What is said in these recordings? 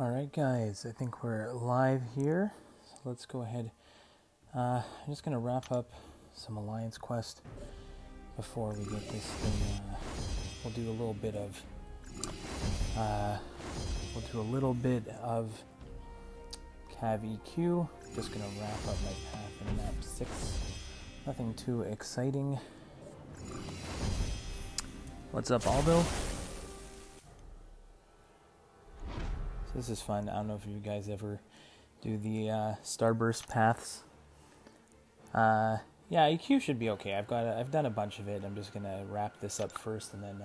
Alright guys, I think we're live here. So let's go ahead. I'm just going to wrap up some Alliance Quest before we get this thing. We'll do a little bit of Cav EQ. Just going to wrap up my path in map 6. Nothing too exciting. What's up, Aldo? So this is fun. I don't know if you guys ever do the Starburst paths. Yeah, EQ should be okay. I've done a bunch of it. I'm just gonna wrap this up first, and then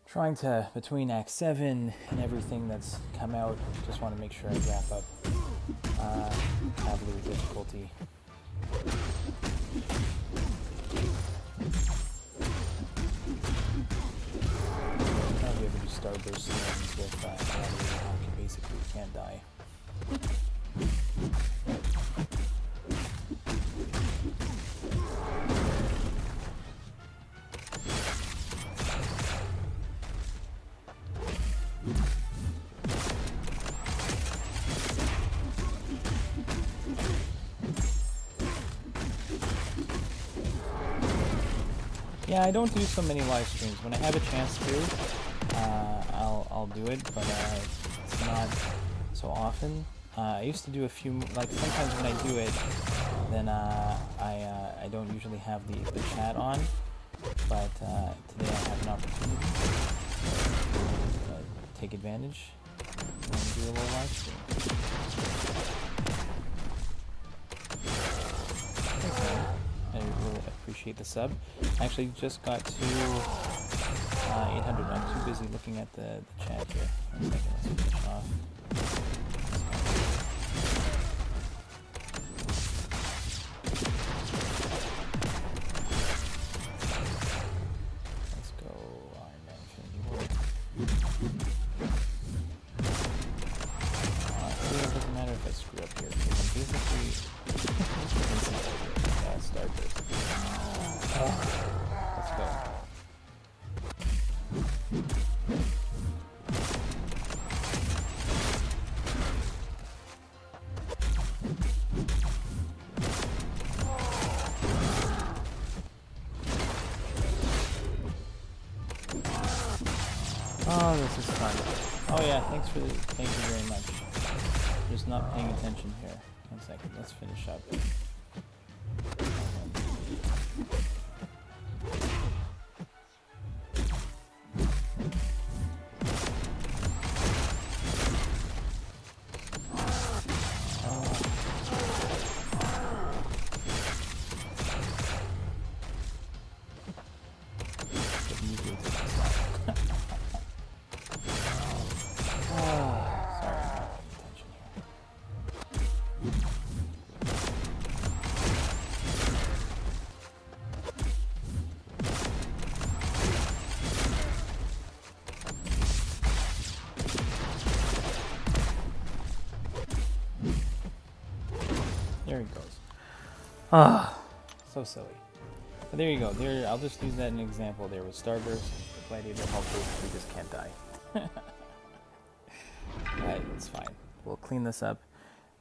trying to, between Act 7 and everything that's come out, just want to make sure I wrap up Cavalier difficulty. If you ever do Starburst scenes with Cavalier, you basically can't die. Yeah, I don't do so many live streams. When I have a chance to, I'll do it, but it's not so often. I used to do a few, like sometimes when I do it, then I don't usually have the chat on, but today I have an opportunity to take advantage and do a little live stream. Thanks, man. I really appreciate the sub. I actually just got to 800. I'm too busy looking at the chat here. 1 second, let's finish off. Let's go Iron Man Infinity War. See, it doesn't matter if I screw up here, because I'm basically Starburst. Let's go. Oh, this is fun. Oh yeah, thank you very much. Just not paying attention here. 1 second, let's finish up. There he goes. Ah, so silly. But there you go. There, I'll just use that as an example there with Starburst. Gladiator helpers, we just can't die. Alright, it's fine. We'll clean this up.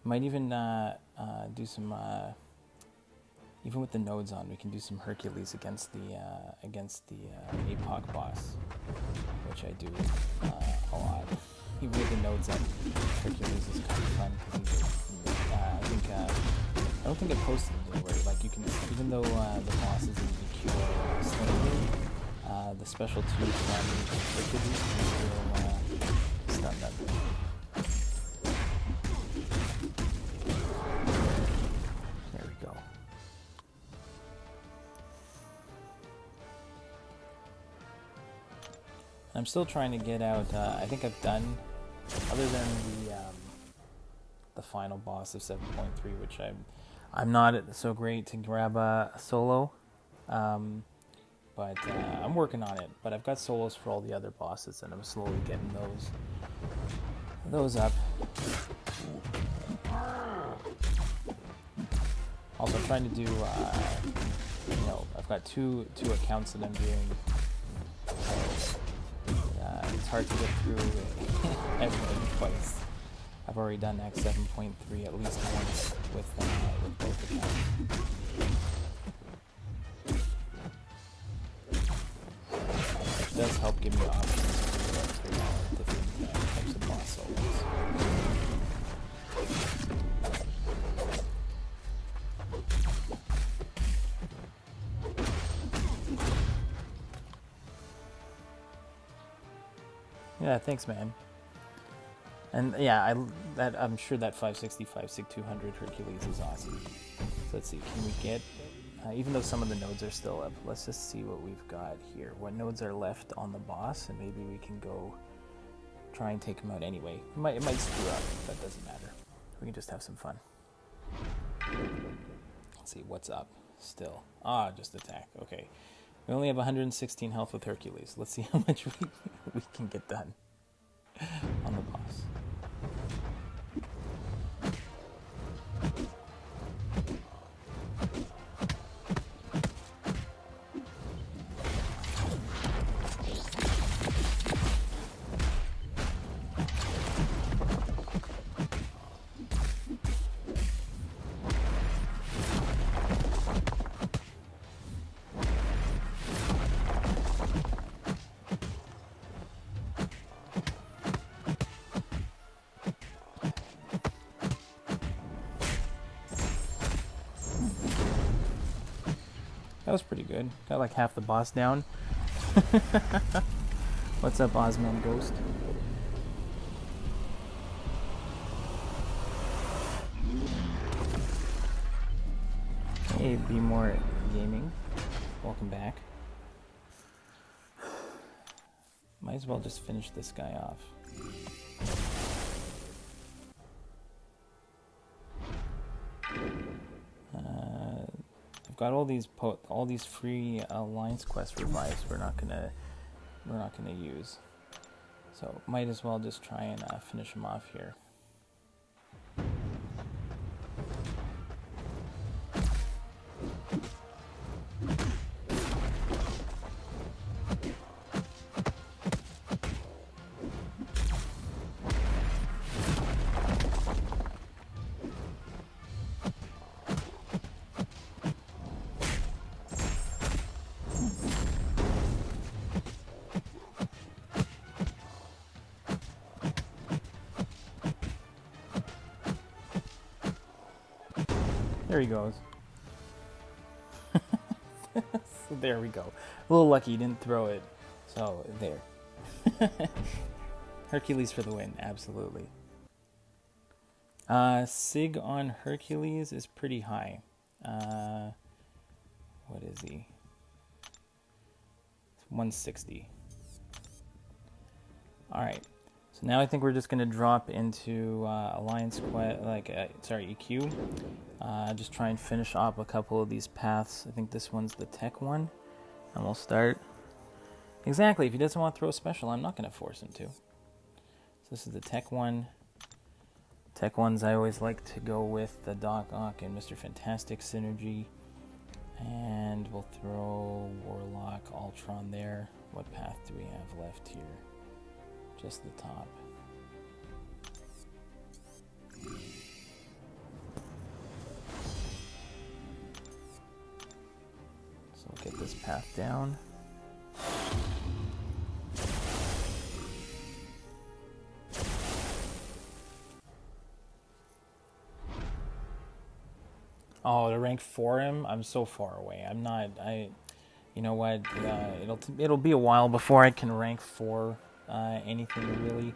Might even do some, even with the nodes on, we can do some Hercules against the APOC boss, which I do a lot. Even with the nodes on, Hercules is kind of fun because I don't think it posted anywhere. Like you can, even though the bosses in EQ are slightly, the special 2 from Hercules can still stun them. There we go. I'm still trying to get out. I think I've done, other than the final boss of 7.3, which I'm not so great to grab a solo, but I'm working on it. But I've got solos for all the other bosses, and I'm slowly getting those up. Also, I'm trying to do, I've got two accounts that I'm doing. So, it's hard to get through everything twice. I've already done Act 7.3 at least once with both accounts. Which does help give me options for different types of boss solos. Yeah, thanks, man. And yeah, I'm sure that 565 Sig 200 Hercules is awesome. So let's see, can we get, even though some of the nodes are still up, let's just see what we've got here. What nodes are left on the boss, and maybe we can go try and take him out anyway. It might screw up, that doesn't matter. We can just have some fun. Let's see, what's up still? Ah, just attack, okay. We only have 116 health with Hercules. Let's see how much we can get done on the boss. That was pretty good. Got like half the boss down. What's up, Ozman Ghost? Hey, Be More Gaming. Welcome back. Might as well just finish this guy off. I've got all these free Alliance quest revives we're not gonna use, so might as well just try and finish them off here. There he goes. So there we go. A little lucky, didn't throw it. So there. Hercules for the win, absolutely. Sig on Hercules is pretty high. What is he? It's 160. Alright. So now I think we're just going to drop into Alliance Quest, EQ. Just try and finish up a couple of these paths. I think this one's the tech one. And we'll start. Exactly, if he doesn't want to throw a special, I'm not going to force him to. So this is the tech one. Tech ones I always like to go with the Doc Ock and Mr. Fantastic synergy. And we'll throw Warlock, Ultron there. What path do we have left here? Just the top. So we'll get this path down. Oh, to rank 4 him? I'm so far away. I'm not. You know what? It'll be a while before I can rank 4 anything really.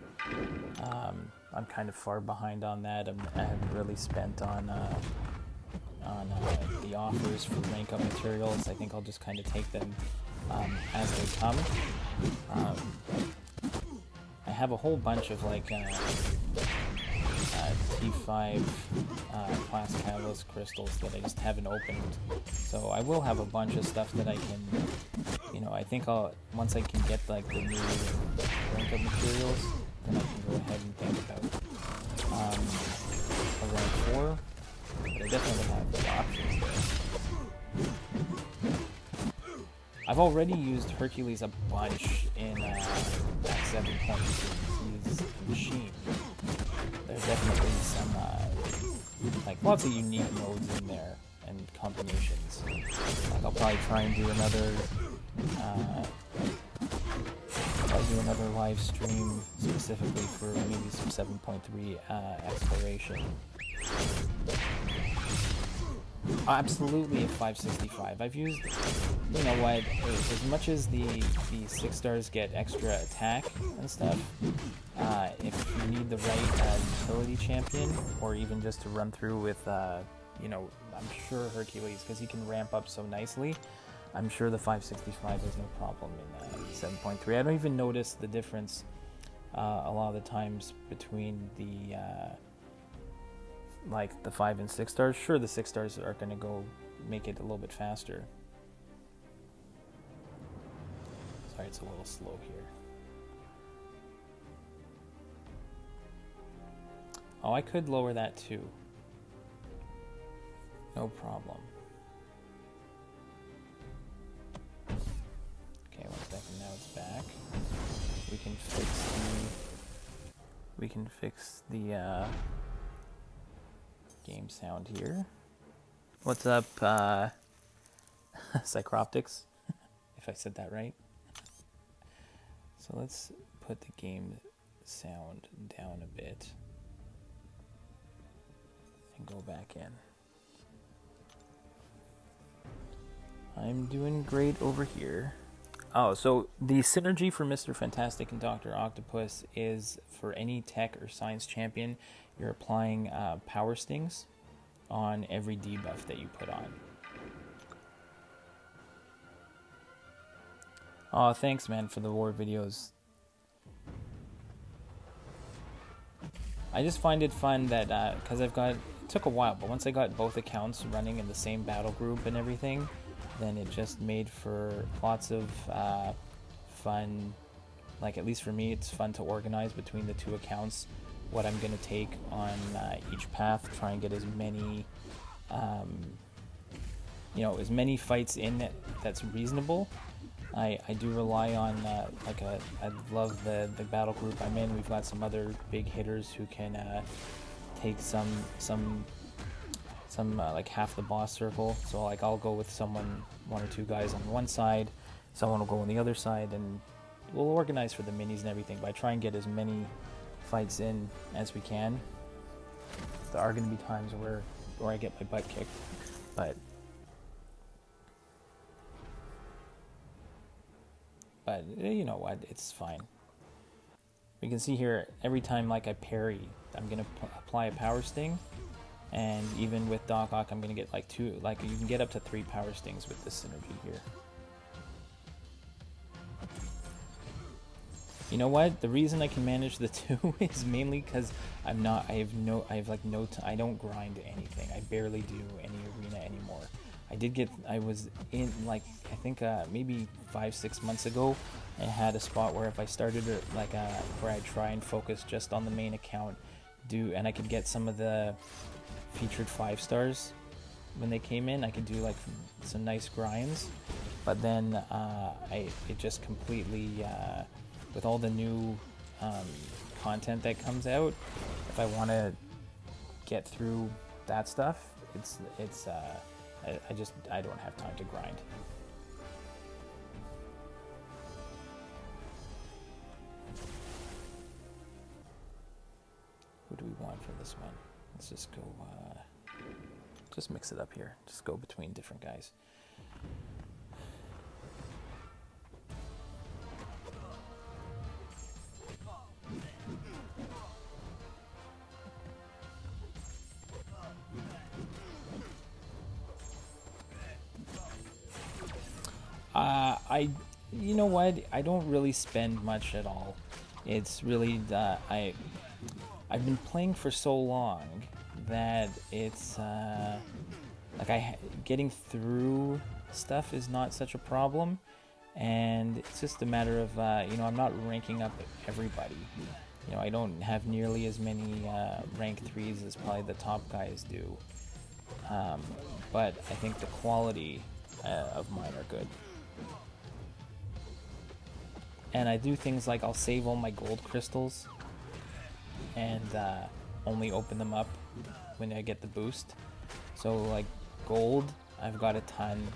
I'm kind of far behind on that. I haven't really spent on the offers for rank up materials. I think I'll just kind of take them as they come. I have a whole bunch of like T5 class catalyst crystals that I just haven't opened. So I will have a bunch of stuff that I can, I think once I can get like the new rank up materials, then I can go ahead and think about a rank 4. But I definitely have the options there. I've already used Hercules a bunch in at 7.2. He's a machine. There's definitely some like lots of unique modes in there and combinations. Like I'll probably try and do another live stream specifically for maybe some 7.3 exploration. Absolutely a 565. I've used, you know what, as much as the 6 stars get extra attack and stuff, if you need the right utility champion, or even just to run through with, you know, I'm sure Hercules, because he can ramp up so nicely, I'm sure the 565 is no problem in 7.3. I don't even notice the difference a lot of the times between the like the 5 and 6 stars. Sure, the 6 stars are going to go make it a little bit faster. Sorry, it's a little slow here. Oh, I could lower that too. No problem. Okay, 1 second, now it's back. We can fix the game sound here. What's up, Psychroptics? If I said that right. So let's put the game sound down a bit and go back in. I'm doing great over here. Oh, so the synergy for Mr. Fantastic and Dr. Octopus is for any tech or science champion, you're applying power stings on every debuff that you put on. Oh, thanks, man, for the war videos. I just find it fun that, because it took a while, but once I got both accounts running in the same battle group and everything, then it just made for lots of fun. Like, at least for me, it's fun to organize between the 2 accounts what I'm going to take on each path, try and get as many, you know, as many fights in that's reasonable. I do rely on, I love the battle group I'm in. We've got some other big hitters who can take some like half the boss circle. So like I'll go with 1 or 2 guys on one side, someone will go on the other side, and we'll organize for the minis and everything, but I try and get as many fights in as we can. There are going to be times where I get my butt kicked, but you know what, it's fine. You can see here, every time like I parry, I'm going to apply a power sting, and even with Doc Ock, I'm going to get like 2, like you can get up to 3 power stings with this synergy here. You know what? The reason I can manage the 2 is mainly because I don't grind anything. I barely do any arena anymore. I was in, like, I think maybe 5-6 months ago, I had a spot where if I started where I'd try and focus just on the main account, and I could get some of the featured 5 stars when they came in. I could do like some nice grinds, but then it just completely, with all the new content that comes out, if I want to get through that stuff, I don't have time to grind. Who do we want for this one? Let's just go, just mix it up here. Just go between different guys. You know what? I don't really spend much at all. It's really I've been playing for so long that it's like getting through stuff is not such a problem, and it's just a matter of you know, I'm not ranking up everybody. You know, I don't have nearly as many rank 3s as probably the top guys do, but I think the quality of mine are good. And I do things like I'll save all my gold crystals and only open them up when I get the boost. So like gold, I've got a ton.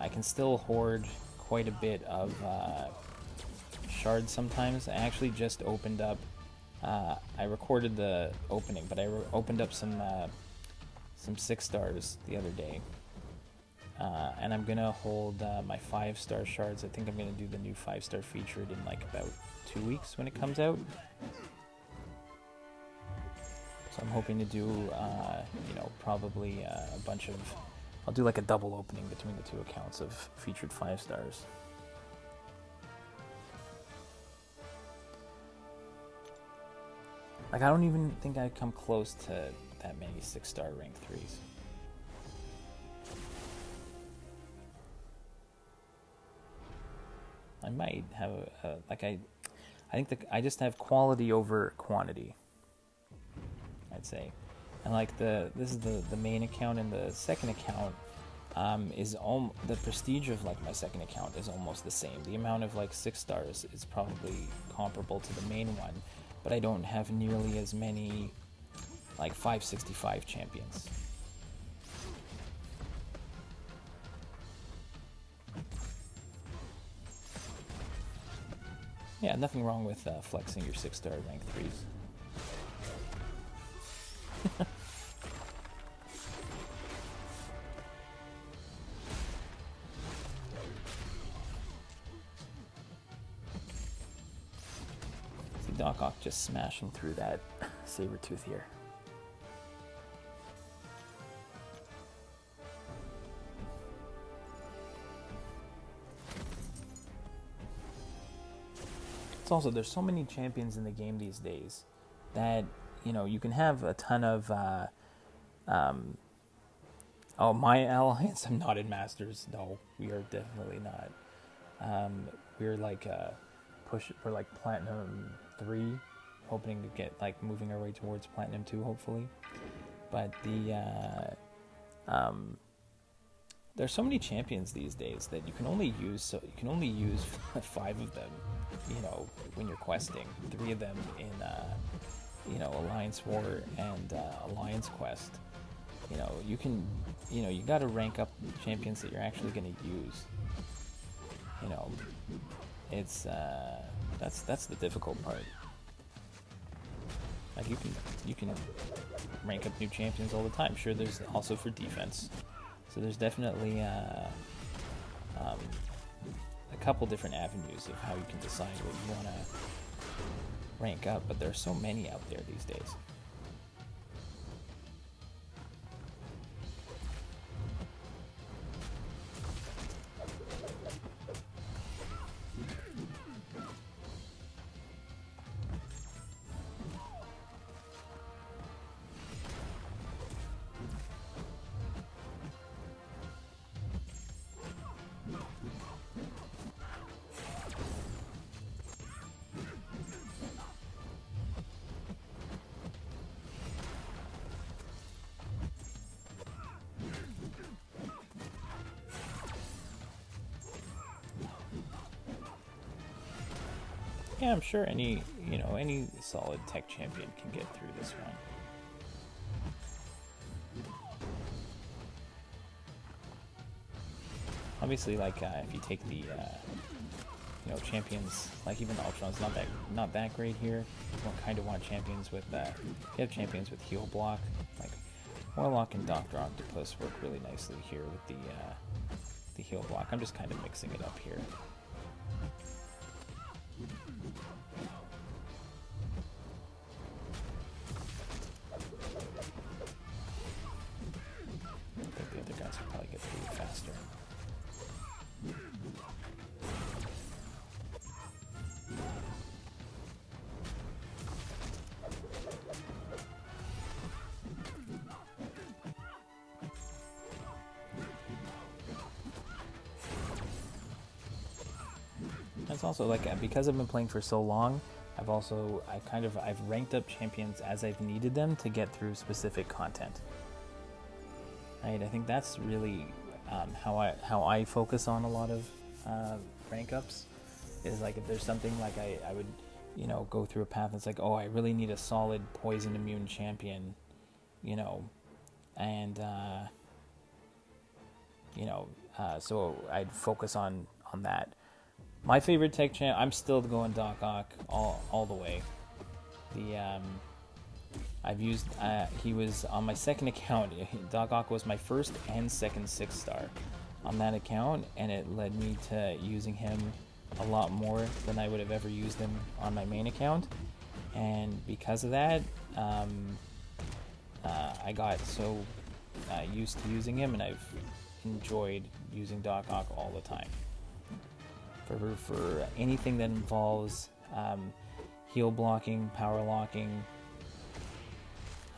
I can still hoard quite a bit of shards sometimes. I actually just opened up, I recorded the opening, but I opened up some 6 stars the other day. And I'm gonna hold my 5-star shards. I think I'm gonna do the new 5-star featured in like about 2 weeks when it comes out. So I'm hoping to do, probably a bunch of. I'll do like a double opening between the 2 accounts of featured 5 stars. Like I don't even think I'd come close to that many 6-star rank 3s. I might have I think I just have quality over quantity, I'd say. And like this is the main account, and the second account is the prestige of like my second account is almost the same. The amount of like 6 stars is probably comparable to the main one, but I don't have nearly as many like 565 champions. Yeah, nothing wrong with flexing your 6-star rank 3s. See Doc Ock just smashing through that Sabertooth here. It's also, there's so many champions in the game these days that, you can have a ton of, my alliance, I'm not in Masters. No, we are definitely not. We're like, we're like Platinum 3, hoping to get, like, moving our way towards Platinum 2, hopefully. But there's so many champions these days that you can only use 5 of them, when you're questing. 3 of them in Alliance War and Alliance Quest. You got to rank up champions that you're actually going to use. It's that's the difficult part. Like you can rank up new champions all the time. Sure, there's also for defense. So there's definitely a couple different avenues of how you can decide what you want to rank up, but there's so many out there these days. Yeah, I'm sure any solid tech champion can get through this one. Obviously, like if you take the champions, like even Ultron's not that great here. You kind of want champions with you have champions with heal block, like Warlock and Dr. Octopus work really nicely here with the heal block. I'm just kind of mixing it up here. It's also like because I've been playing for so long, I've ranked up champions as I've needed them to get through specific content. Right, I think that's really how I focus on a lot of rank ups. is like if there's something like I would, you know, go through a path that's like, oh, I really need a solid poison immune champion, you know, and so I'd focus on that. My favorite tech champ, I'm still going Doc Ock all the way. I've used, he was on my second account. Doc Ock was my first and second 6-star on that account, and it led me to using him a lot more than I would have ever used him on my main account. And because of that, I got so used to using him, and I've enjoyed using Doc Ock all the time. For anything that involves heal blocking, power locking.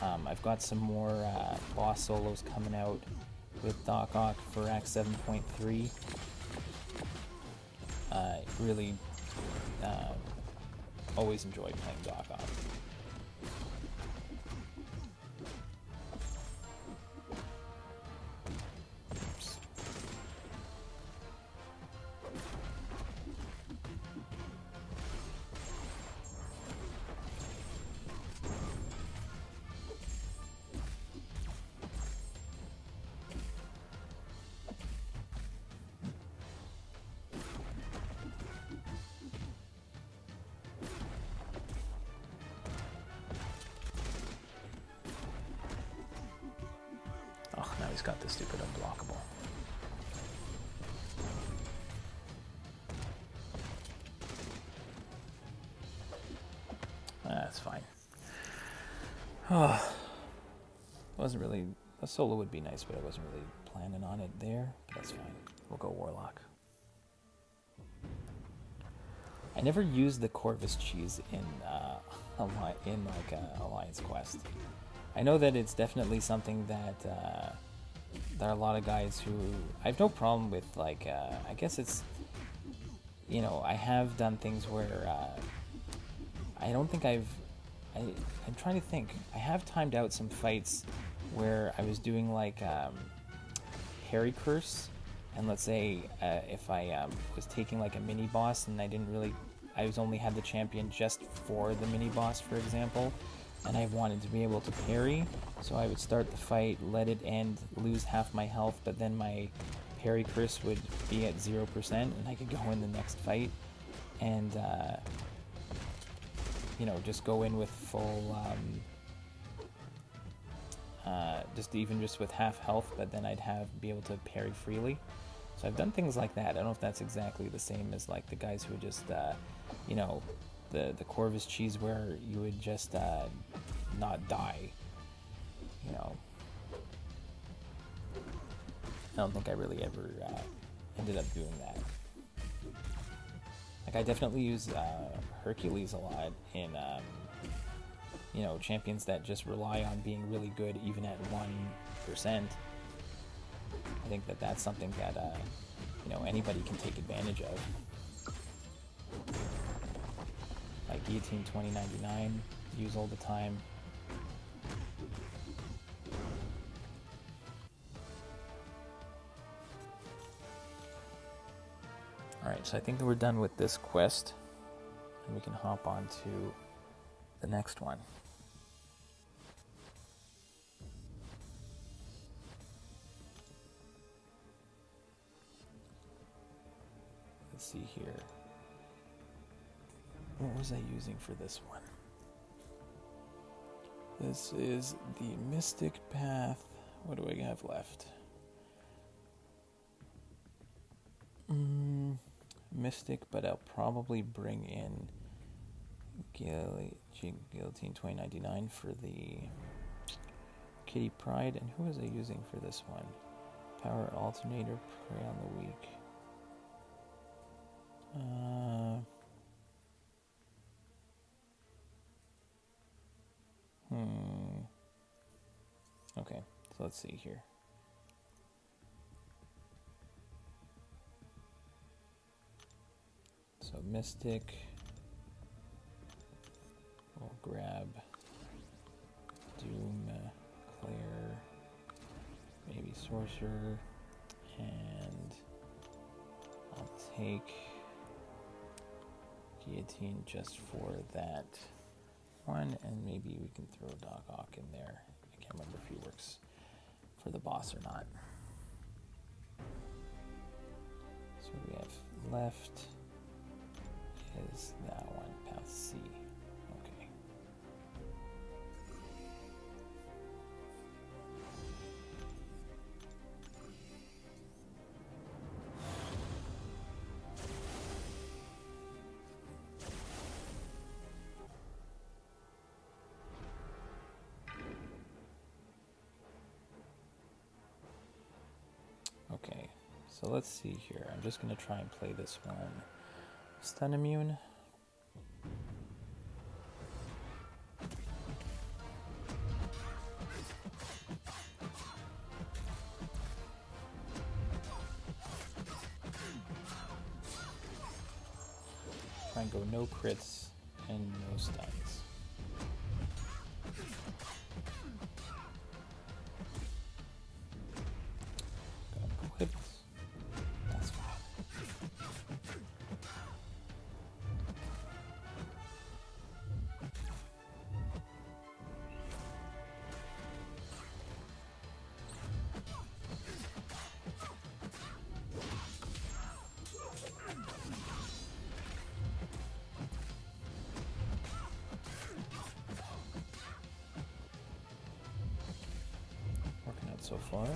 I've got some more boss solos coming out with Doc Ock for Act 7.3. Really always enjoyed playing Doc Ock. Oh, now he's got the stupid unblockable. That's fine. Oh, wasn't really, a solo would be nice, but I wasn't really planning on it there. But that's fine. We'll go Warlock. I never used the Corvus cheese in Alliance Quest. I know that it's definitely something that there are a lot of guys who I have no problem with. Like, I guess it's, you know, I have done things where I don't think I'm trying to think. I have timed out some fights where I was doing like parry curse, and let's say if I was taking like a mini boss and I was only had the champion just for the mini boss, for example, and I wanted to be able to parry, so I would start the fight, let it end, lose half my health, but then my parry curse would be at 0%, and I could go in the next fight, and you know, just go in with full, just with half health, but then I'd be able to parry freely. So I've done things like that. I don't know if that's exactly the same as like the guys who would just, you know, the Corvus cheese where you would just not die, you know. I don't think I really ever ended up doing that. Like, I definitely use Hercules a lot in, you know, champions that just rely on being really good even at 1%. I think that that's something that, you know, anybody can take advantage of. Like Guillotine 2099, use all the time. Alright, so I think that we're done with this quest, and we can hop on to the next one. Let's see here. What was I using for this one? This is the Mystic Path. What do I have left? Mystic, but I'll probably bring in Guillotine 2099 for the Kitty Pride. And who was I using for this one? Power Alternator, Prey on the Weak. Okay, so let's see here. So Mystic, we'll grab Doom, Claire, maybe Sorcerer, and I'll take guillotine just for that one, and maybe we can throw Doc Ock in there. I can't remember if he works for the boss or not. So what we have left is that one, path C. Okay. Okay, so let's see here. I'm just going to try and play this one. Stun immune. Try and go no crits and no stuns. That's fine. Working out so far.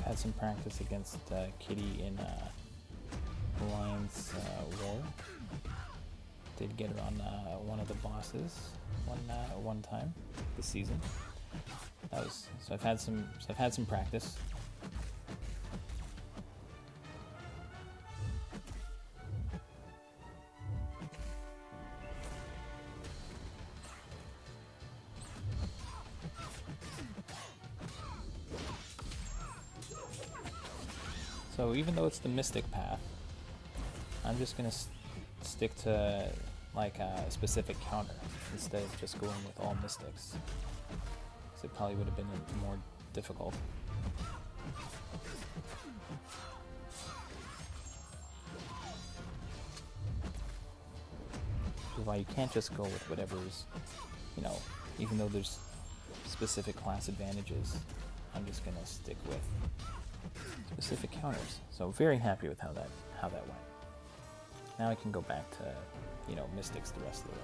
Had some practice against Kitty in Alliance War. Did get her on one of the bosses one time this season. That was so I've had some practice. So even though it's the Mystic path, I'm just going to stick to like a specific counter instead of just going with all Mystics. Because it probably would have been more difficult. Which is why you can't just go with whatever's, you know, even though there's specific class advantages, I'm just going to stick with specific counters. So very happy with how that went. Now I can go back to, you know, Mystics the rest of the way.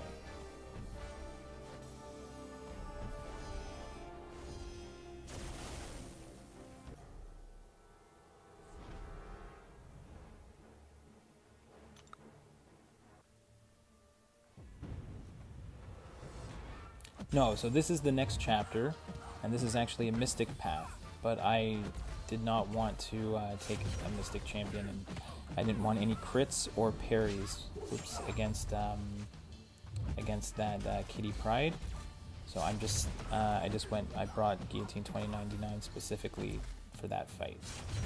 No, so this is the next chapter, and this is actually a Mystic path, but I did not want to take a Mystic champion, and I didn't want any crits or parries against that Kitty Pride. So I brought Guillotine 2099 specifically for that fight.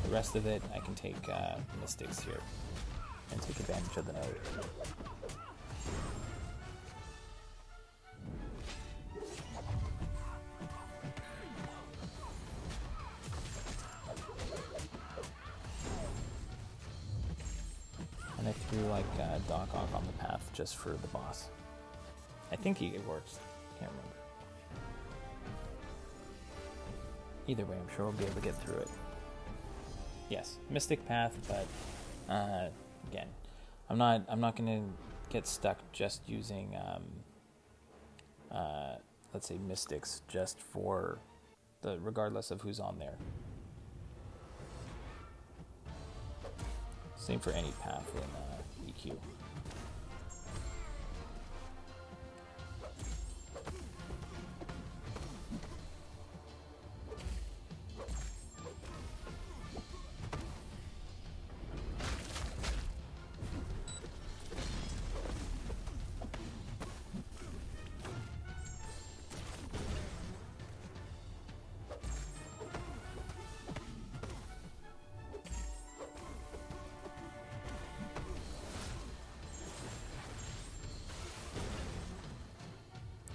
The rest of it, I can take Mystics here and take advantage of the node. And I threw like Doc Ock on the path just for the boss. I think it works. Can't remember. Either way, I'm sure we'll be able to get through it. Yes, Mystic path, but again, I'm not gonna get stuck just using let's say Mystics just for regardless of who's on there. Same for any path in EQ.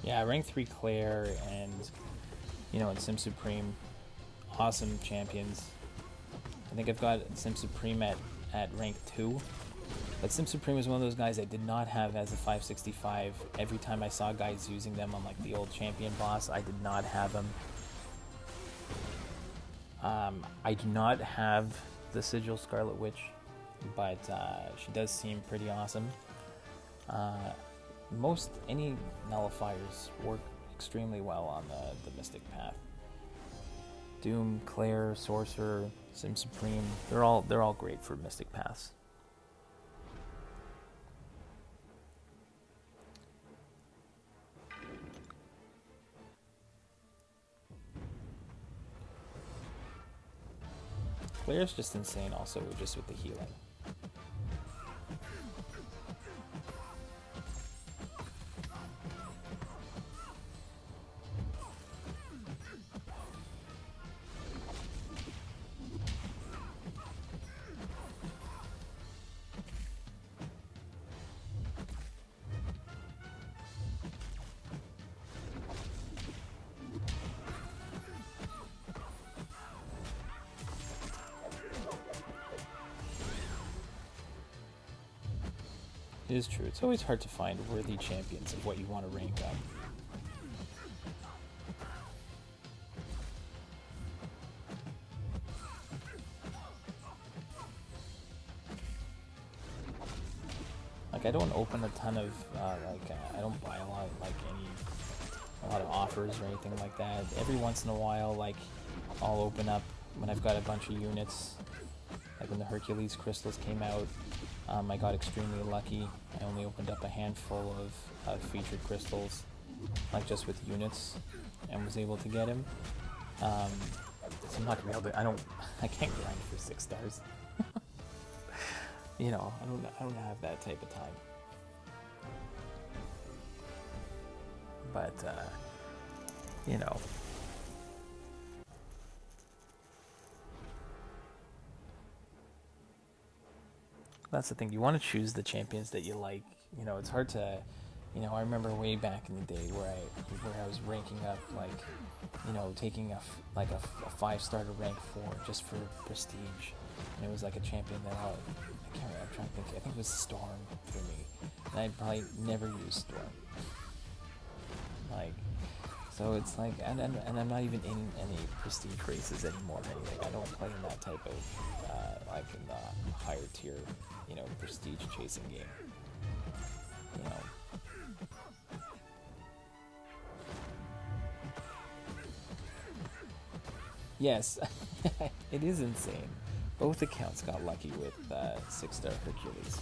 Yeah, rank 3 Claire and you know, in Sim Supreme, awesome champions. I think I've got Sim Supreme at rank 2. But Sim Supreme was one of those guys I did not have as a 565. Every time I saw guys using them on like the old champion boss, I did not have them. I do not have the Sigil Scarlet Witch, but she does seem pretty awesome. Any nullifiers work extremely well on the Mystic Path. Doom, Claire, Sorcerer, Sim Supreme, they're all great for Mystic Paths. Claire's just insane also, just with the healing. It is true. It's always hard to find worthy champions of what you want to rank up. Like, I don't open a ton of, I don't buy a lot of offers or anything like that. Every once in a while, like, I'll open up when I've got a bunch of units. Like when the Hercules crystals came out, I got extremely lucky. I only opened up a handful of featured crystals, like just with units, and was able to get him. So I'm not gonna be able to. I can't grind for 6 stars. You know, I don't have that type of time. But you know. That's the thing. You want to choose the champions that you like. You know, it's hard to, you know, I remember way back in the day where I was ranking up, like, you know, taking a 5-star to rank 4 just for prestige. And it was like a champion that I can't remember, I'm trying to think. I think it was Storm for me. And I'd probably never use Storm. Like, so it's like, and I'm not even in any prestige races anymore. Like, I don't play in that type of, like in the higher tier, you know, prestige chasing game. You know. Yes, it is insane. Both accounts got lucky with 6-star Hercules.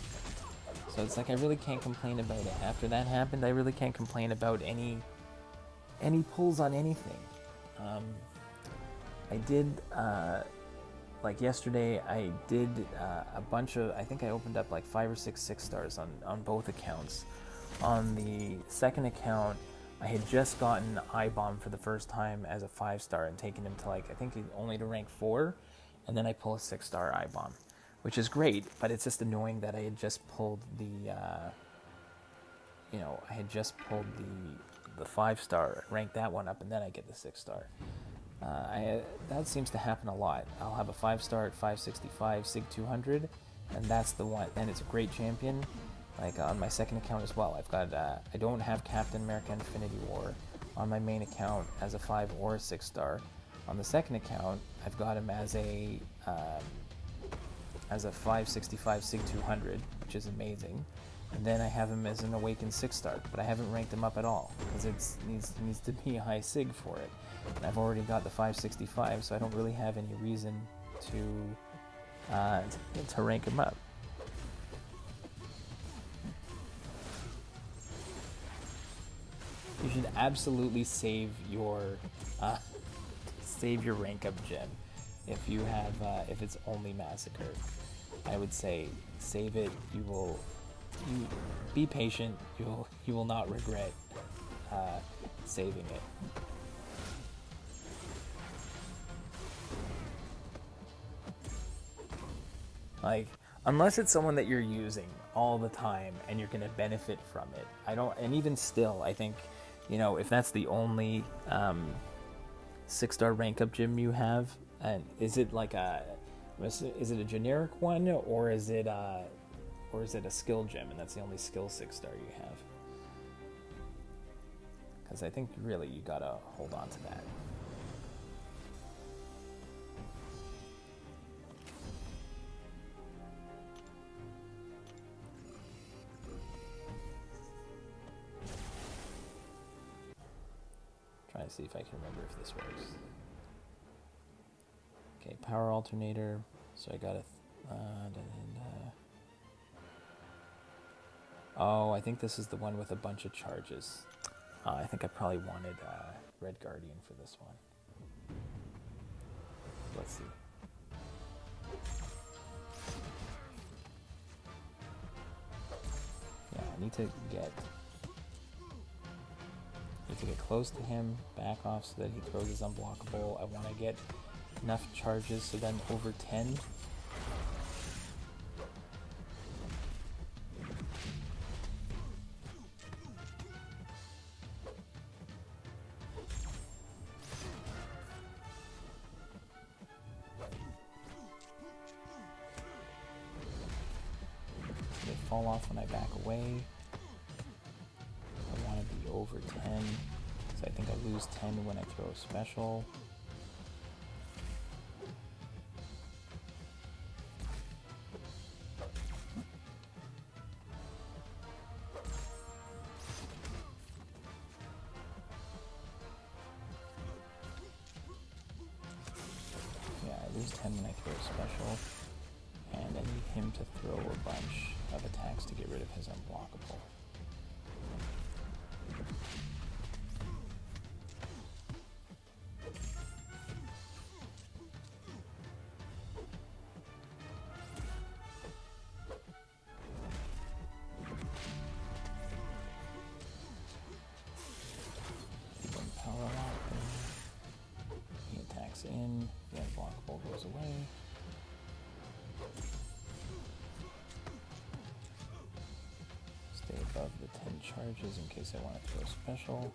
So it's like I really can't complain about it. After that happened, I really can't complain about any pulls on anything. I did, like yesterday, I did a bunch of, I think I opened up like 5 or 6 6-stars on both accounts. On the second account, I had just gotten I-Bomb for the first time as a 5-star and taken him to, like, I think only to rank 4, and then I pull a 6-star I-Bomb, which is great, but it's just annoying that I had just pulled the, you know, I had just pulled the 5-star, ranked that one up, and then I get the 6-star. That seems to happen a lot. I'll have a 5-star at 565, Sig 200, and that's the one, and it's a great champion. Like on my second account as well, I've got, I don't have Captain America Infinity War on my main account as a 5 or a 6-star. On the second account, I've got him as a 565 Sig 200, which is amazing. And then I have him as an Awakened 6-star, but I haven't ranked him up at all, because it needs to be a high Sig for it. And I've already got the 565, so I don't really have any reason to rank him up. You should absolutely save your rank up gem if you have if it's only Massacre. I would say save it. You be patient. You will not regret saving it. Like, unless it's someone that you're using all the time and you're gonna benefit from it. And even still, I think, you know, if that's the only 6-star rank up gym you have, and is it like is it a generic one, or is it a skill gym, and that's the only skill 6-star you have? Because I think really you gotta hold on to that. Trying to see if I can remember if this works. Okay, power alternator. So I got a. Oh, I think this is the one with a bunch of charges. I think I probably wanted Red Guardian for this one. Let's see. Yeah, I need to get close to him, back off so that he throws his unblockable. I want to get enough charges so then over 10. They fall off when I back away. I want to be over 10. So I think I lose 10 when I throw a special. Yeah, I lose 10 when I throw a special. And I need him to throw a bunch of attacks to get rid of his unblockable. In, the unblockable goes away. Stay above the 10 charges in case I want to throw a special.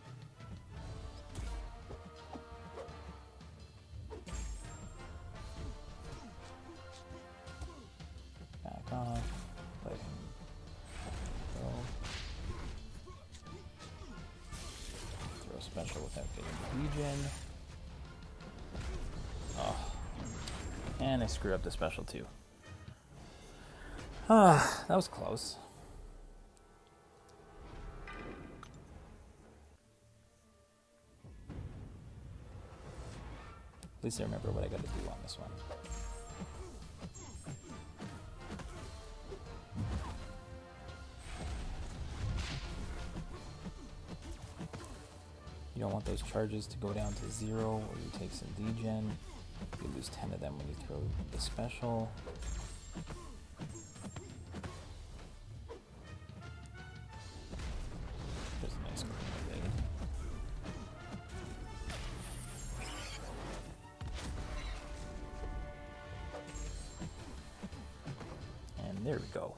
Back off, let him go. Throw a special without getting Legion. And I screwed up the special too. That was close. At least I remember what I got to do on this one. You don't want those charges to go down to 0, or you take some degen. You lose 10 of them when you throw the special. There's a nice clean evade. And there we go.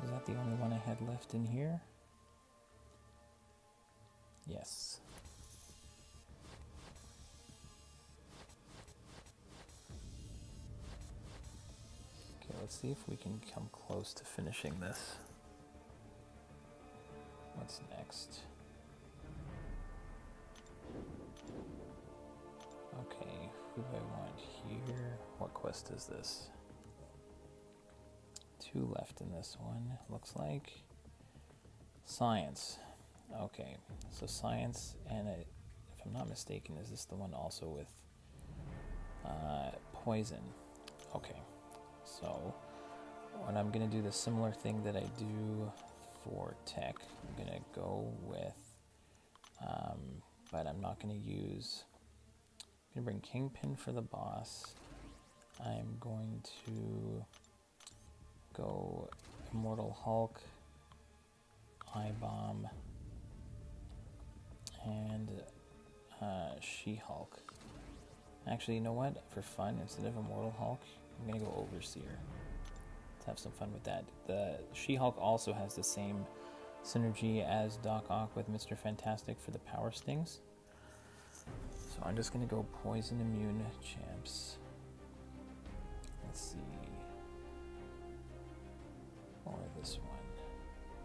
Is that the only one I had left in here? Yes. Okay, let's see if we can come close to finishing this. What's next? Okay, who do I want here? What quest is this? 2 left in this one, looks like. Science. Okay, so science, and if I'm not mistaken, is this the one also with poison? Okay, so when I'm going to do the similar thing that I do for tech, I'm going to go with, but I'm not going to use, I'm going to bring Kingpin for the boss. I'm going to go Immortal Hulk, I-Bomb, and She-Hulk. Actually, you know what? For fun, instead of Immortal Hulk, I'm going to go Overseer have some fun with that. The She-Hulk also has the same synergy as Doc Ock with Mr. Fantastic for the power stings. So I'm just going to go Poison Immune Champs. Let's see. Or this one.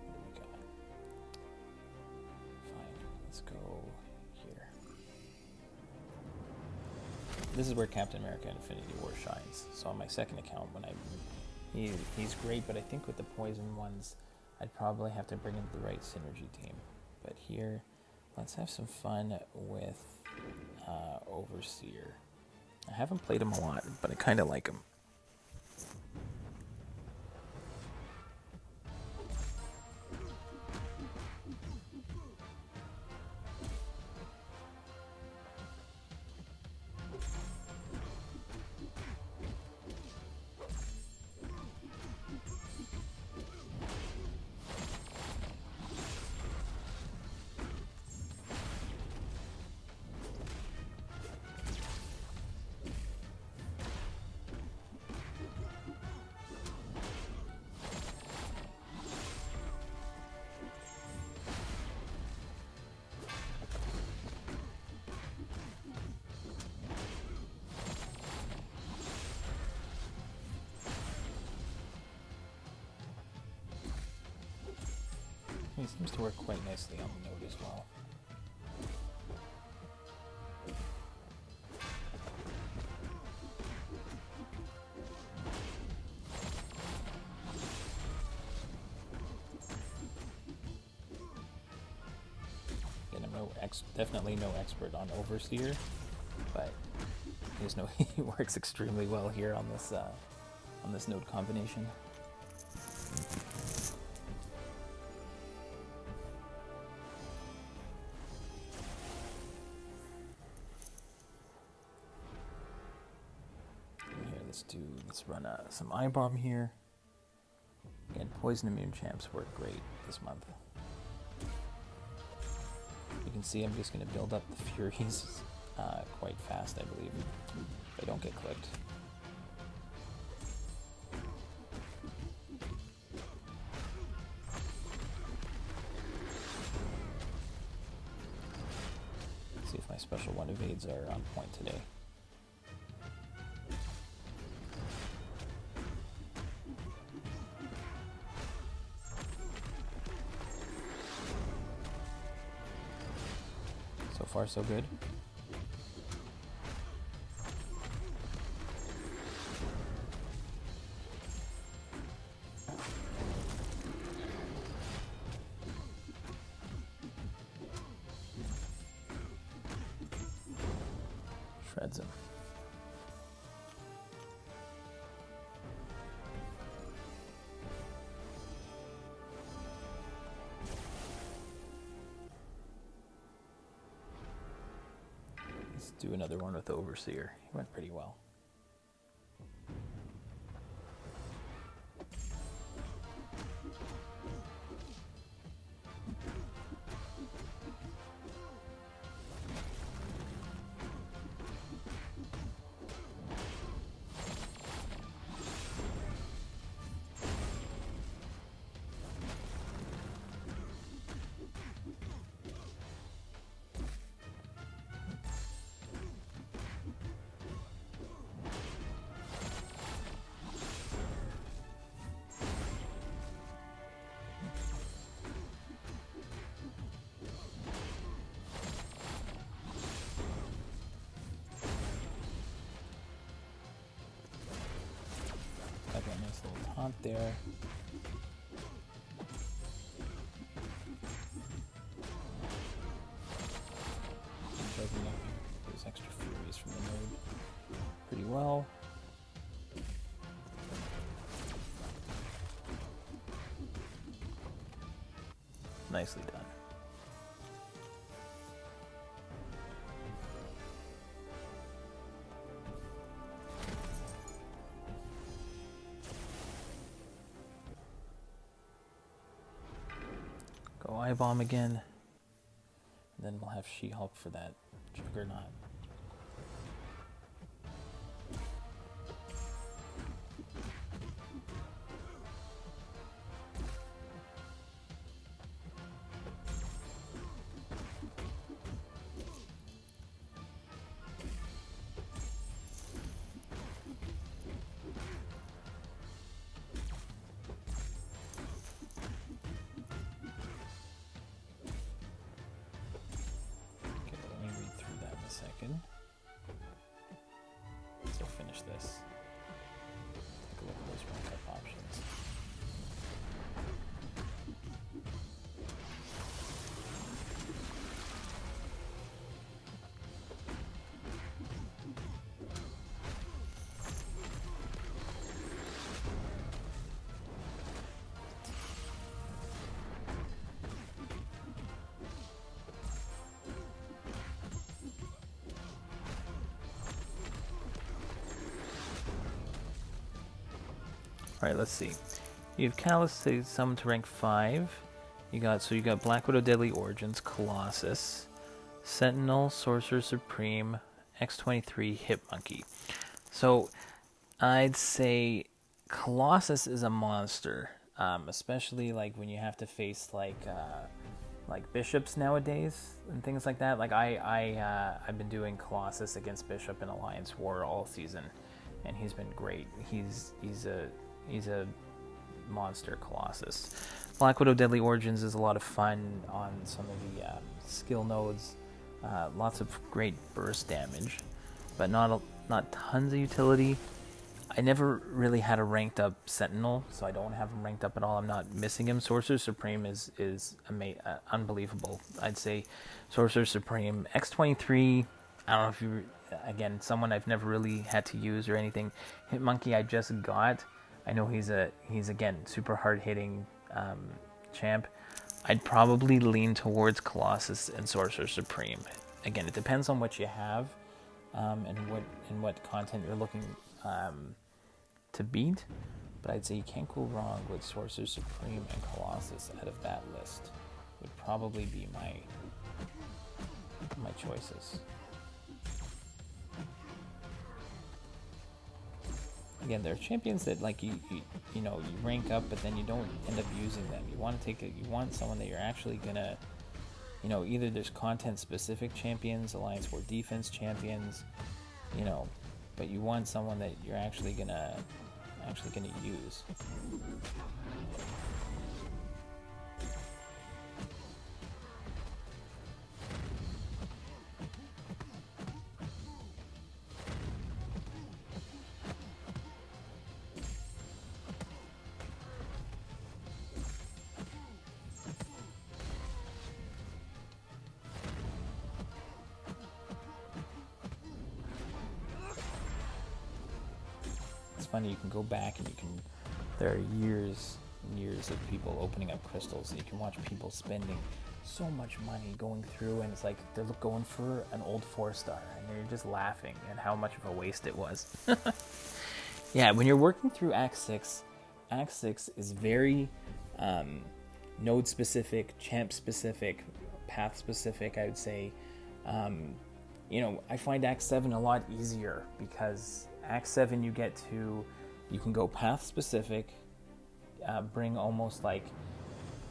What do we got? Fine. Let's go here. This is where Captain America Infinity War shines. So on my second account, he's great, but I think with the poison ones, I'd probably have to bring in the right synergy team. But here, let's have some fun with Overseer. I haven't played him a lot, but I kind of like him. He seems to work quite nicely on the node as well. Again, I'm definitely no expert on Overseer, but I just know he works extremely well here on this node combination. Let's run some I-Bomb here. Again, Poison Immune Champs work great this month. You can see I'm just going to build up the Furies quite fast, I believe, if they don't get clipped. Let's see if my special one evades are on point today. So far, so good. Shreds him. Let's do another one with Overseer. He went pretty well. Got that nice little taunt there. Building up those extra Furies from the node pretty well. Nicely done. Go I-Bomb again. And then we'll have She-Hulk for that Juggernaut. Alright, let's see. You have Callus summoned to rank 5. You got Black Widow Deadly Origins, Colossus, Sentinel, Sorcerer Supreme, X-23, Hitmonkey. So I'd say Colossus is a monster, especially like when you have to face like bishops nowadays and things like that. Like I've been doing Colossus against Bishop in Alliance War all season, and he's been great. He's a monster, Colossus. Black Widow Deadly Origins is a lot of fun on some of the skill nodes. Lots of great burst damage, but not tons of utility. I never really had a ranked up Sentinel, so I don't have him ranked up at all. I'm not missing him. Sorcerer Supreme is unbelievable. I'd say Sorcerer Supreme. X-23, I don't know if you, again, someone I've never really had to use or anything. Hitmonkey I just got. I know he's again super hard hitting champ. I'd probably lean towards Colossus and Sorcerer Supreme. Again, it depends on what you have and what content you're looking to beat, but I'd say you can't go wrong with Sorcerer Supreme and Colossus out of that list. Would probably be my choices. Again, there are champions that like you rank up, but then you don't end up using them. You want someone that you're actually gonna, either there's content specific champions, Alliance War defense champions, but you want someone that you're actually gonna use. Funny, you can go back and there are years and years of people opening up crystals. You can watch people spending so much money going through, and it's like they're going for an old 4-star, and you're just laughing at how much of a waste it was. Yeah, when you're working through Act 6 is very node specific, champ specific, path specific, I would say. I find Act 7 a lot easier because Act 7 you can go path specific, bring almost like,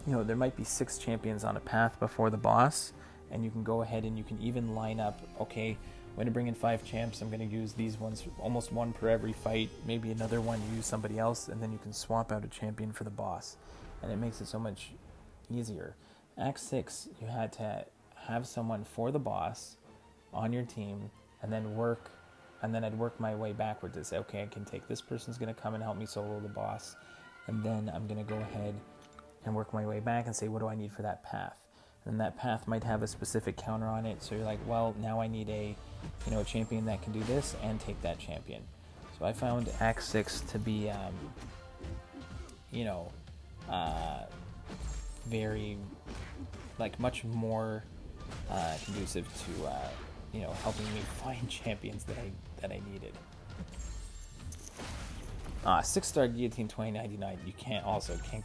there might be 6 champions on a path before the boss, and you can go ahead and you can even line up, okay, I'm going to bring in 5 champs, I'm going to use these ones, almost one per every fight, maybe another one you use somebody else, and then you can swap out a champion for the boss, and it makes it so much easier. Act 6, you had to have someone for the boss on your team, and then I'd work my way backward to say, okay, I can take this person's going to come and help me solo the boss, and then I'm going to go ahead and work my way back and say, what do I need for that path? And that path might have a specific counter on it, so you're like, well, now I need a champion that can do this and take that champion. So I found Act 6 to be, very, much more conducive to, helping me find champions that I needed. 6-star Guillotine 2099. You can't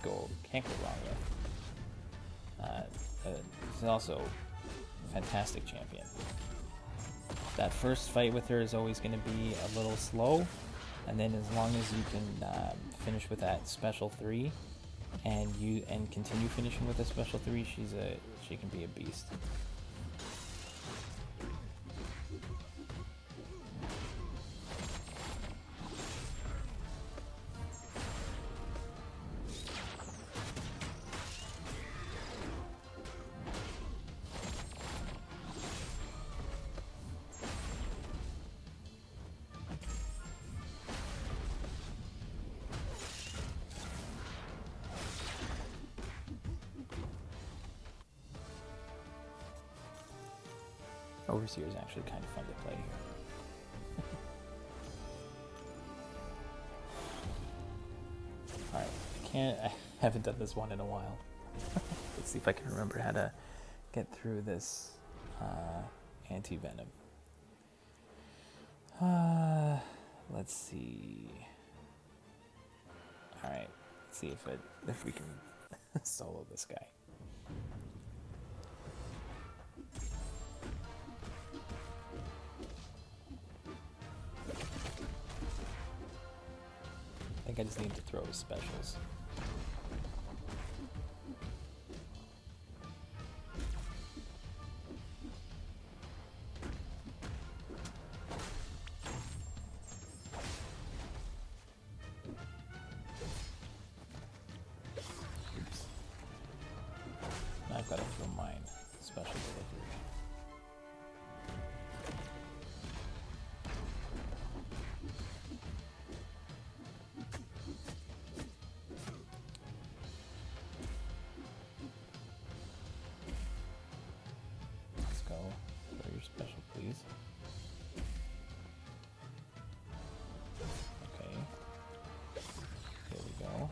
go wrong with. It's also a fantastic champion. That first fight with her is always going to be a little slow, and then as long as you can finish with that special 3, and continue finishing with a special 3, she can be a beast. Overseer is actually kind of fun to play here. Alright, I haven't done this one in a while. Let's see if I can remember how to get through this anti-venom. Let's see. Alright, let's see if we can solo this guy. I think I just need to throw his specials. Oops. Now I've got to throw mine. Special delivery. Let's go. Throw your special, please. Okay. Here we go.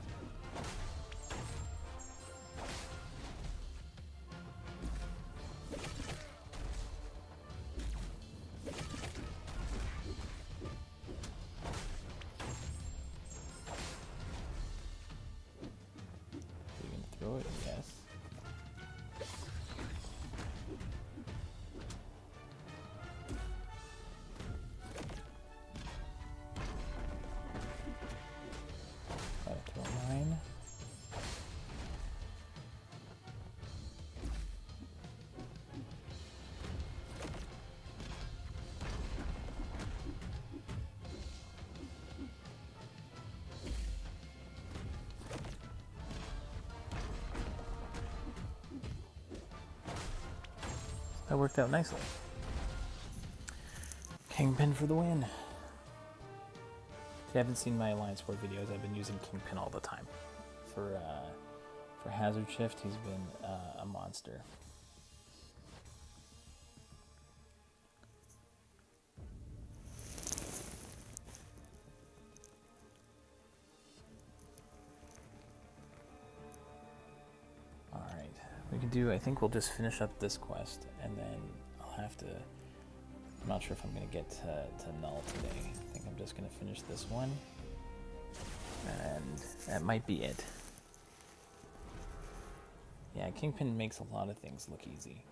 You can throw it, yes. Gotta throw mine. That worked out nicely. Kingpin for the win. If you haven't seen my Alliance Sport videos, I've been using Kingpin all the time. For Hazard Shift, he's been a monster. Alright, we can do, I think we'll just finish up this quest, and then I'll have to, I'm not sure if I'm going to get to Null today. I think I'm just going to finish this one, and that might be it. Yeah, Kingpin makes a lot of things look easy.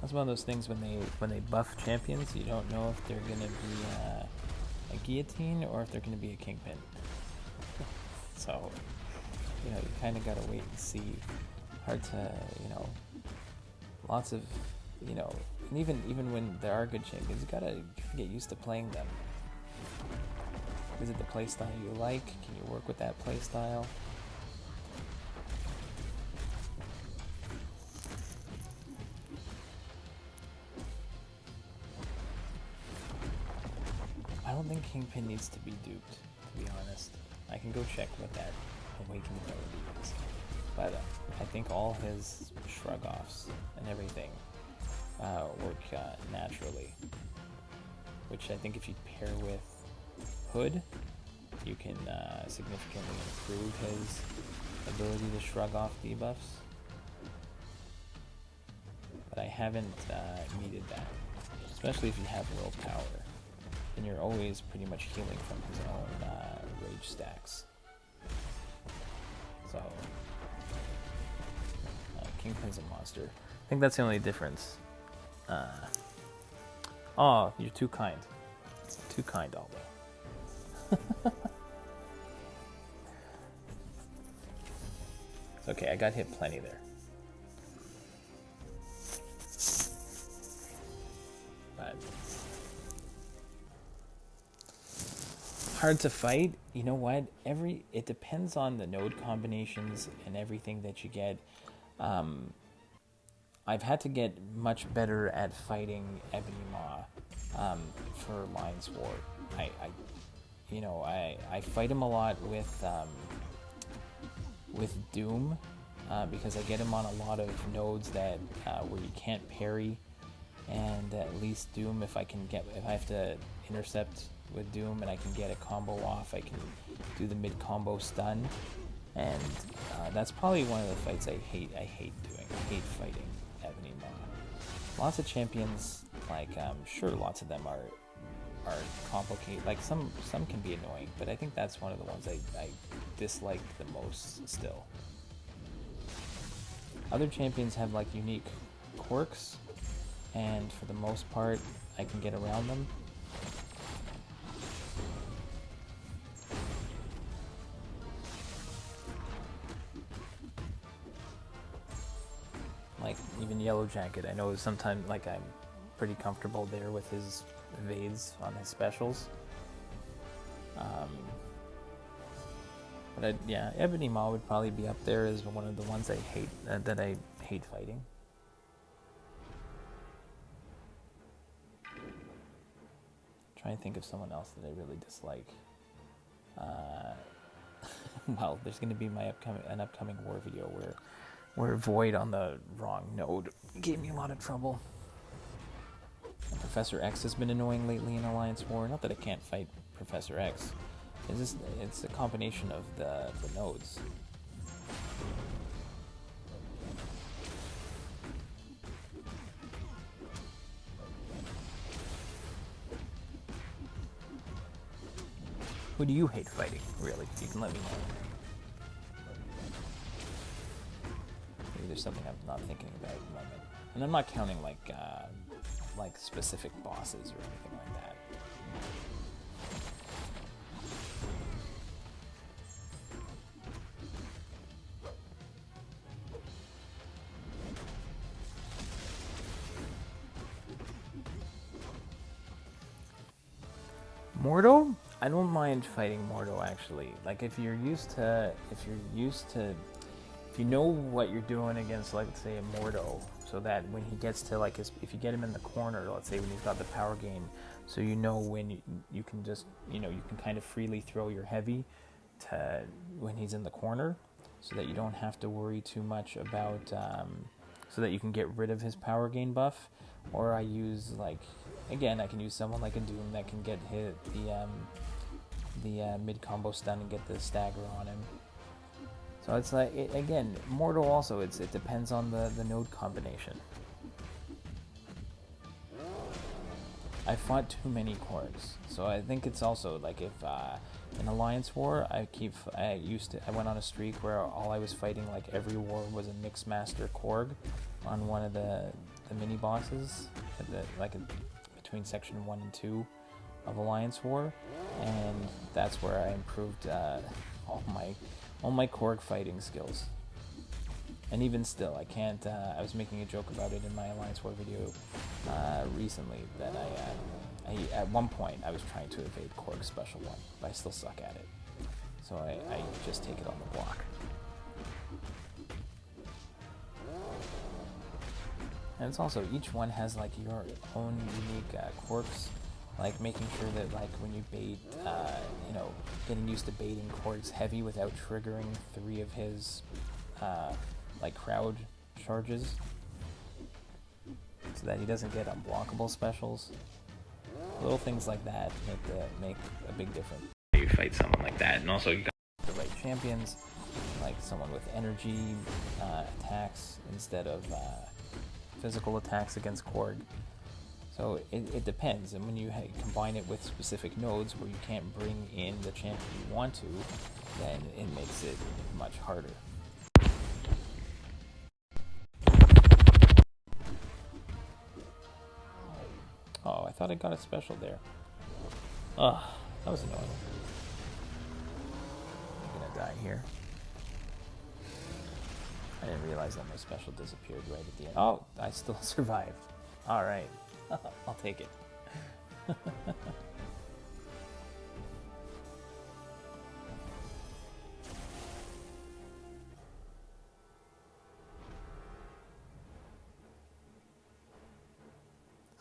That's one of those things when they buff champions, you don't know if they're gonna be a guillotine or if they're gonna be a Kingpin. So, you know, you kind of gotta wait and see. Hard to, you know, lots of, you know, and even when there are good champions, you gotta get used to playing them. Is it the playstyle you like? Can you work with that playstyle? I don't think Kingpin needs to be duped, to be honest. I can go check what that awakened ability is. But I think all his shrug-offs and everything work naturally. Which I think if you pair with Hood, you can significantly improve his ability to shrug off debuffs. But I haven't needed that. Especially if you have willpower. Then you're always pretty much healing from his own rage stacks. So, Kingpin's a monster. I think that's the only difference. Oh, you're too kind. Too kind, Aldo. It's okay, I got hit plenty there. But hard to fight. You know what? It depends on the node combinations and everything that you get. I've had to get much better at fighting Ebony Maw for Alliance War. I fight him a lot with Doom because I get him on a lot of nodes that where you can't parry and at least Doom, if I have to intercept with Doom and I can get a combo off, I can do the mid combo stun, and that's probably one of the fights I hate doing. I hate fighting Ebony Maw. Lots of champions, like sure, lots of them are complicated. Like some can be annoying, but I think that's one of the ones I dislike the most still. Other champions have like unique quirks, and for the most part I can get around them. Like even Yellow Jacket, I know sometimes like I'm pretty comfortable there with his evades on his specials. But yeah, Ebony Maw would probably be up there as one of the ones I hate, that I hate fighting. Try and think of someone else that I really dislike. Well, there's going to be an upcoming war video where Void on the wrong node gave me a lot of trouble. And Professor X has been annoying lately in Alliance War. Not that I can't fight Professor X. It's a combination of the nodes. Who do you hate fighting, really? You can let me know. Maybe there's something I'm not thinking about at the moment. And I'm not counting like specific bosses or anything like that. Mordo? I don't mind fighting Mordo actually. Like if you know what you're doing against, like, let's say a Mordo, so that when he gets to like if you get him in the corner, let's say when he's got the power gain, so you know when you can just, you can kind of freely throw your heavy to when he's in the corner, so that you don't have to worry too much about, so that you can get rid of his power gain buff. Or I use I can use someone like a Doom that can get hit the mid combo stun and get the stagger on him. So it's like, again, Mortal also, it depends on the node combination. I fought too many Korgs, so I think it's also like if in Alliance War I went on a streak where all I was fighting like every war was a Mixmaster Korg on one of the mini bosses between section 1 and 2 of Alliance War, and that's where I improved all my Korg fighting skills. And even still, I can't. I was making a joke about it in my Alliance War video recently that I at one point I was trying to evade Korg's special one, but I still suck at it. So I just take it on the block. And it's also, each one has like your own unique quirks, like making sure that like when you bait, getting used to baiting Korg's heavy without triggering 3 of his crowd charges, so that he doesn't get unblockable specials. Little things like that make a big difference. You fight someone like that, and also you got the right champions, like someone with energy attacks instead of physical attacks against Korg. So it depends, and when you combine it with specific nodes where you can't bring in the champion you want to, then it makes it much harder. Oh, I thought I got a special there. Ugh, that was annoying. I'm gonna die here. I didn't realize that my special disappeared right at the end. Oh, I still survived. Alright. I'll take it. So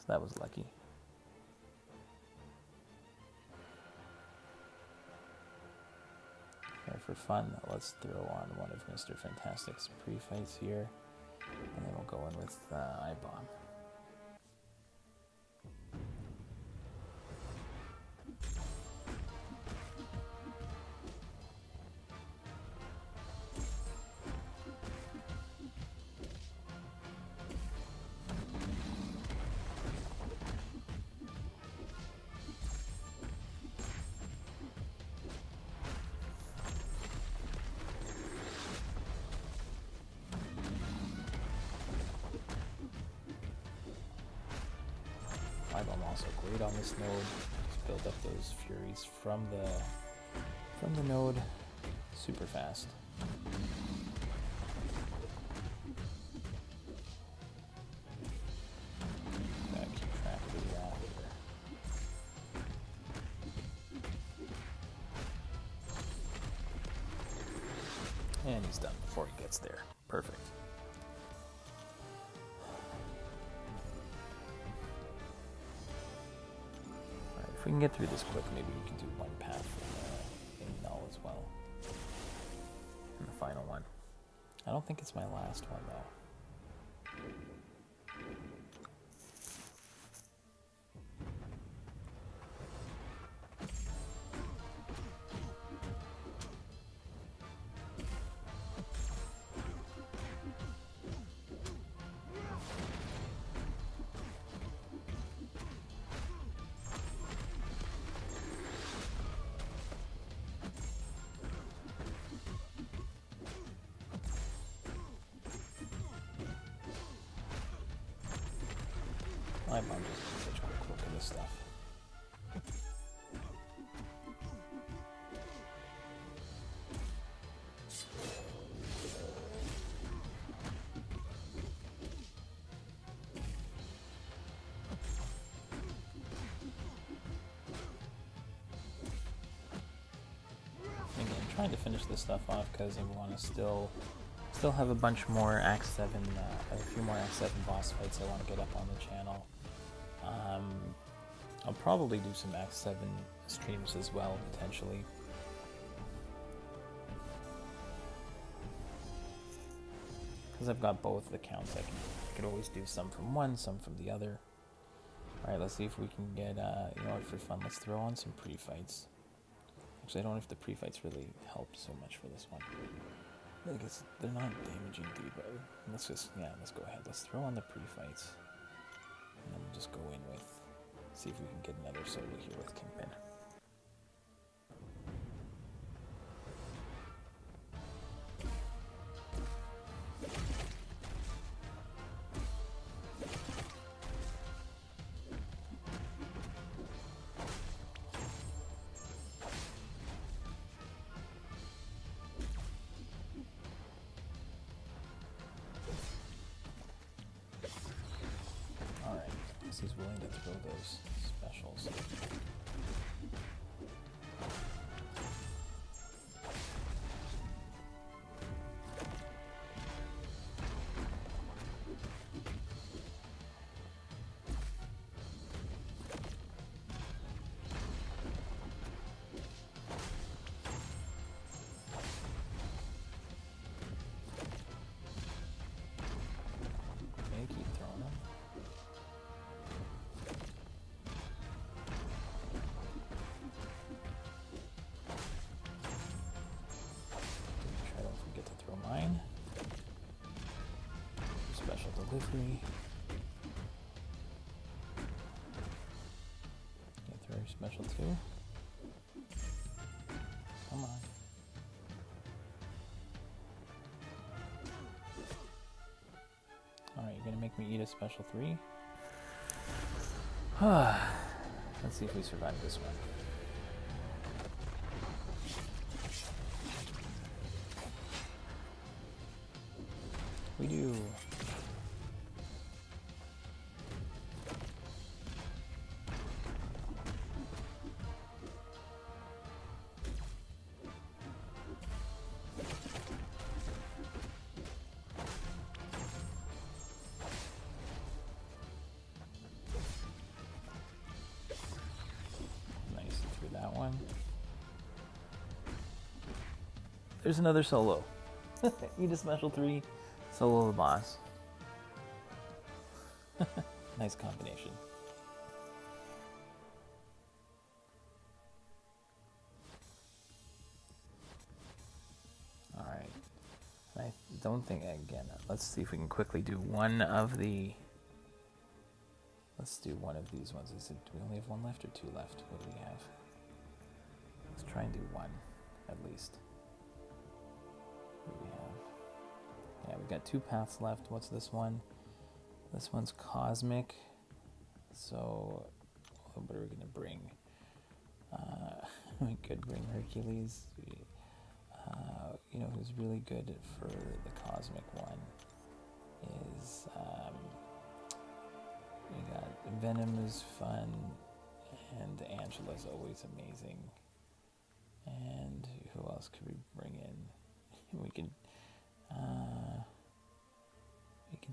that was lucky. Okay, for fun, let's throw on one of Mr. Fantastic's pre-fights here, and then we'll go in with I-Bomb. also great on this node. Just build up those furies from the node super fast. Gotta keep track of the here. And he's done before he gets there. Perfect. Alright, if we can get through this quick, maybe we can do one path in null as well. And the final one. I don't think it's my last one though. I'm just doing such a quick look at this stuff. Again, I'm trying to finish this stuff off because I want to still have a bunch more Act 7, a few more Act 7 boss fights I want to get up on the channel. I'll probably do some Act 7 streams as well, potentially. Because I've got both accounts, I could always do some from one, some from the other. Alright, let's see if we can get, you know what, for fun, let's throw on some pre-fights. Actually, I don't know if the pre-fights really help so much for this one. I guess they're not damaging deep, but let's go ahead. Let's throw on the pre-fights. And then we'll just go in with, see if we can get another solo here with Kingpin. He's willing to throw those specials. Okay, keep throwing them. Mine. Special delivery. Get through special too. Come on. Alright, you're gonna make me eat a special 3? Let's see if we survive this one. We do. Nice, through that one. There's another solo. Eat a special 3. Solo the boss. Nice combination. Alright. I don't think, again, let's see if we can quickly do one of the... Let's do one of these ones. Do we only have one left or 2 left? What do we have? Let's try and do one, at least. What do we have? Yeah, we've got 2 paths left. What's this one? This one's cosmic. So what are we gonna bring? We could bring Hercules. You know who's really good for the cosmic one is we got Venom is fun, and Angela's always amazing. And who else could we bring in? We could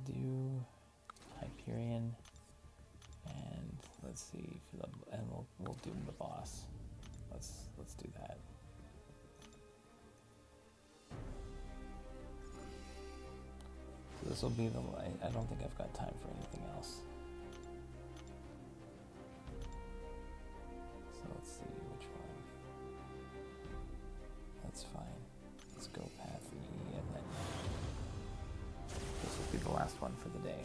do Hyperion, and let's see and we'll do the boss. Let's do that. So this will be the. I don't think I've got time for anything else. So let's see which one. That's fine. Let's go path E, and then this will be the last one for the day.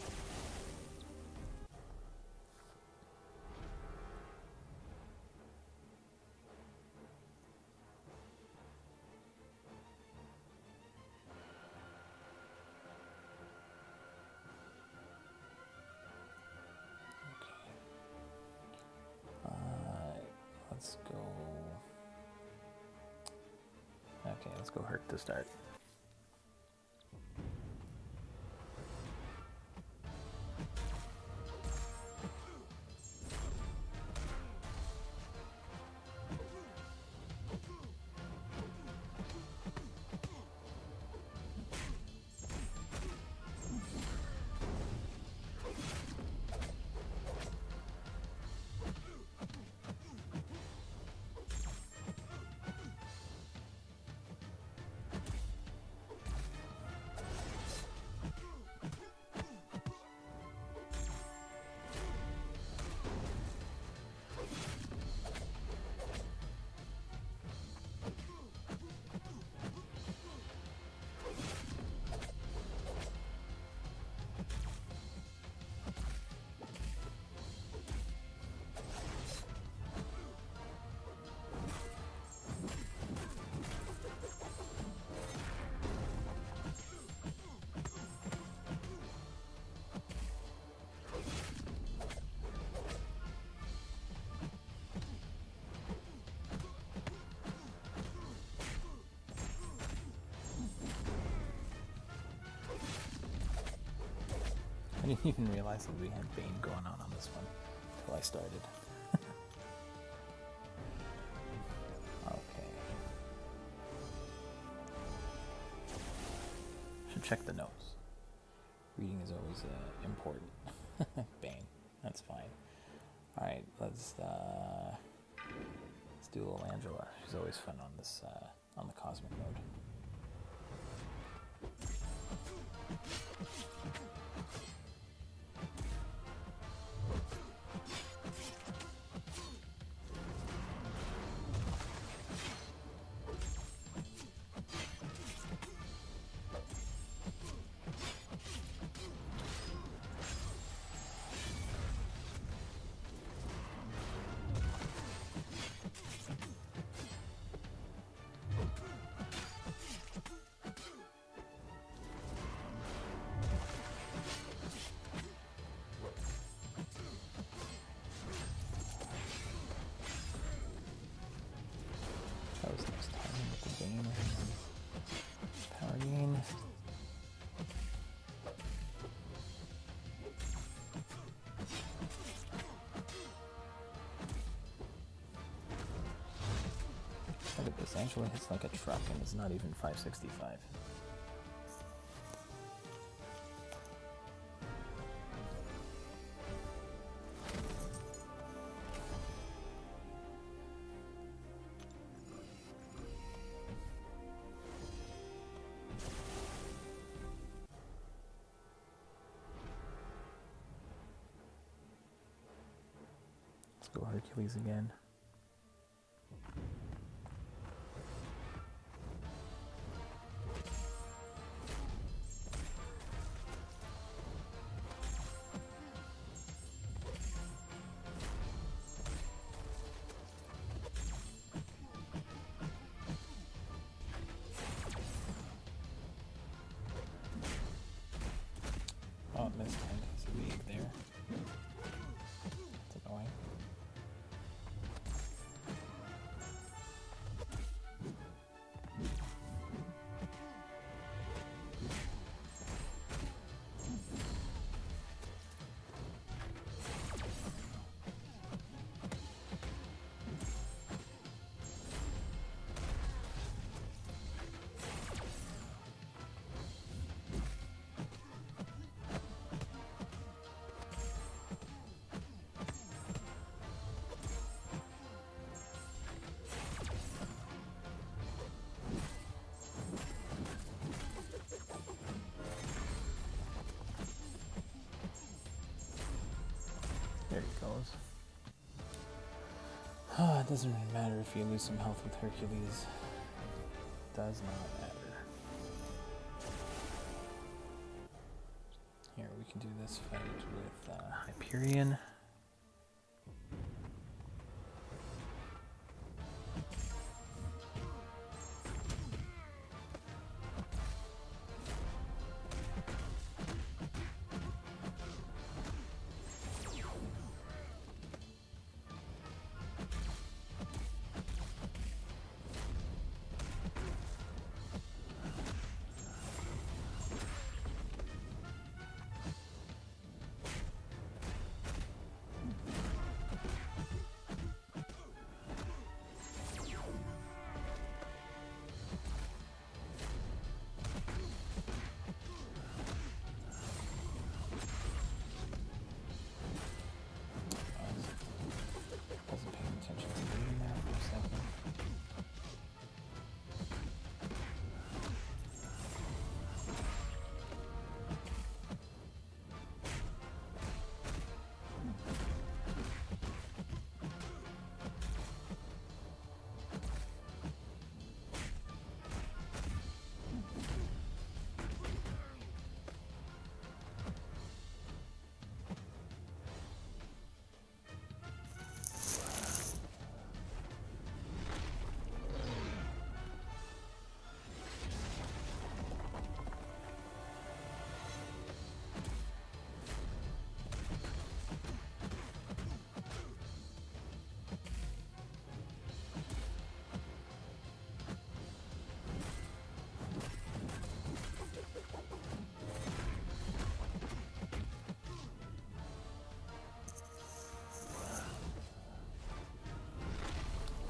Let's go Herc to start. I didn't even realize that we had Bane going on this one until I started. Okay. Should check the notes. Reading is always important. Bane, that's fine. Alright, let's do a little Angela. She's always fun on this on the cosmic mode. That was nice timing with the Bane and power gain. Look at this, Angela hits like a truck and it's not even 565. Let's go Hercules again. Oh, missed him. He's weak there. That's annoying. It doesn't really matter if you lose some health with Hercules. Does not matter. Here, we can do this fight with Hyperion.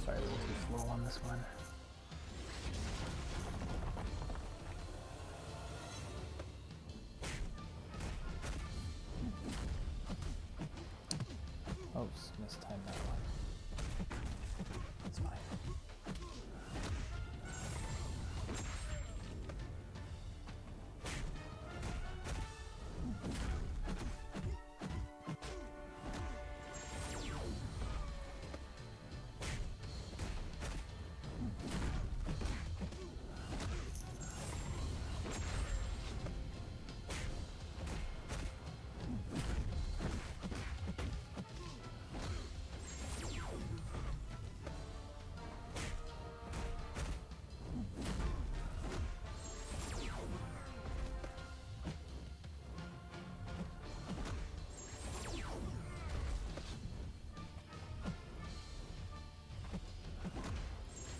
Sorry, a little too slow on this one. Oh, mistimed that one. It's fine.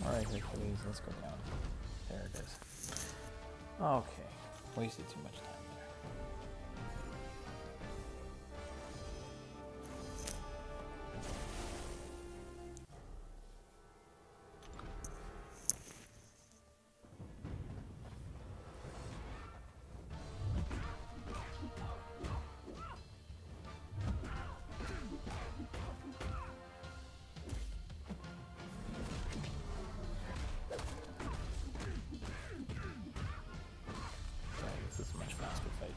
Alright, Hercules, let's go down. There it is. Okay, wasted too much time there. This is a much faster fight.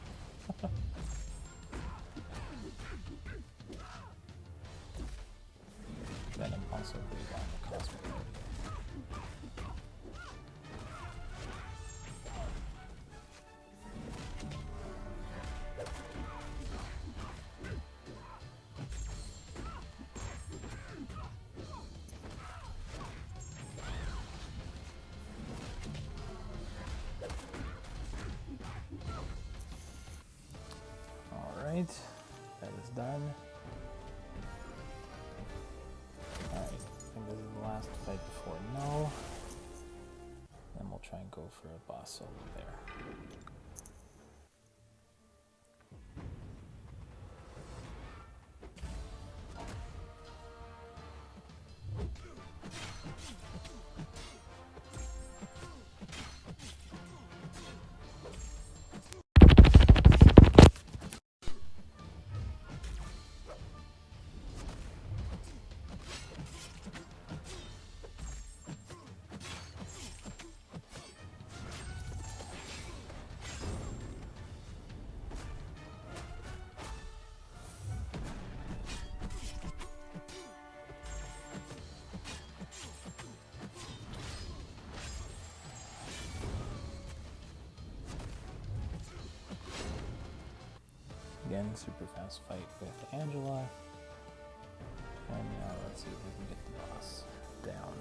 Then I'm also pretty down the cosmic mode. Alright, that is done. Alright, I think this is the last fight before null. Then we'll try and go for a boss solo there. win. Super fast fight with Angela. And now let's see if we can get the boss down.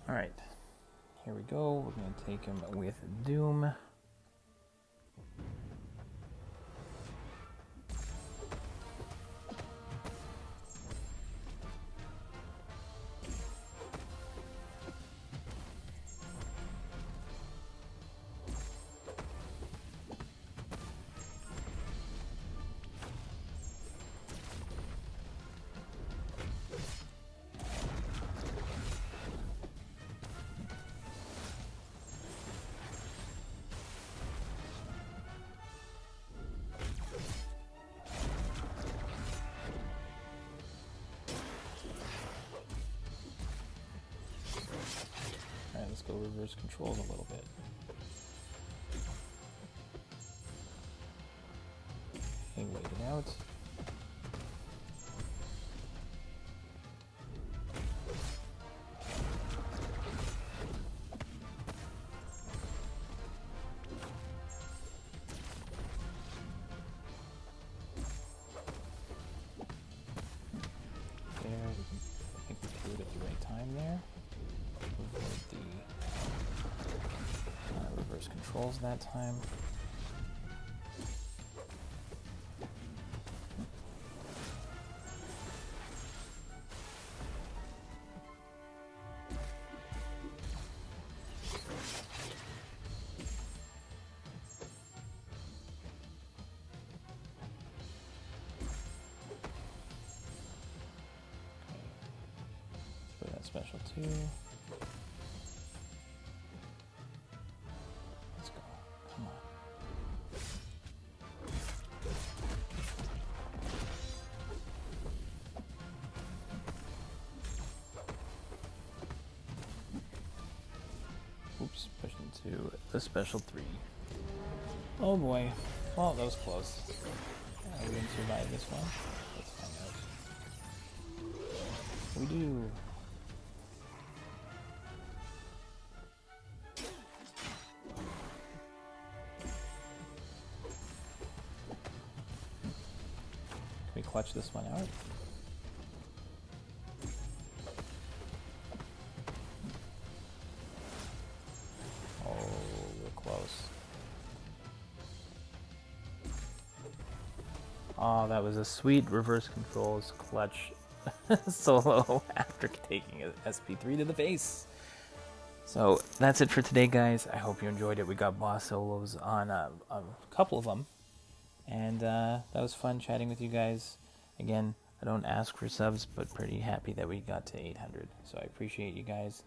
Alright, here we go. We're going to take him with Doom. Alright, let's go reverse controls a little bit. Okay, wait it out. There, I think we threw it at the right time there. Avoid the reverse controls that time. Let's put that special 2. Let's go. Come on. Oops, pushed into the special 3. Oh boy. Well, that was close. We didn't survive this one. Let's find out. We do. Can we clutch this one out? Oh, we're close. Oh, that was a sweet reverse controls clutch solo after taking a SP3 to the face. So that's it for today, guys. I hope you enjoyed it. We got boss solos on a couple of them. And that was fun chatting with you guys. Again, I don't ask for subs, but pretty happy that we got to 800. So I appreciate you guys.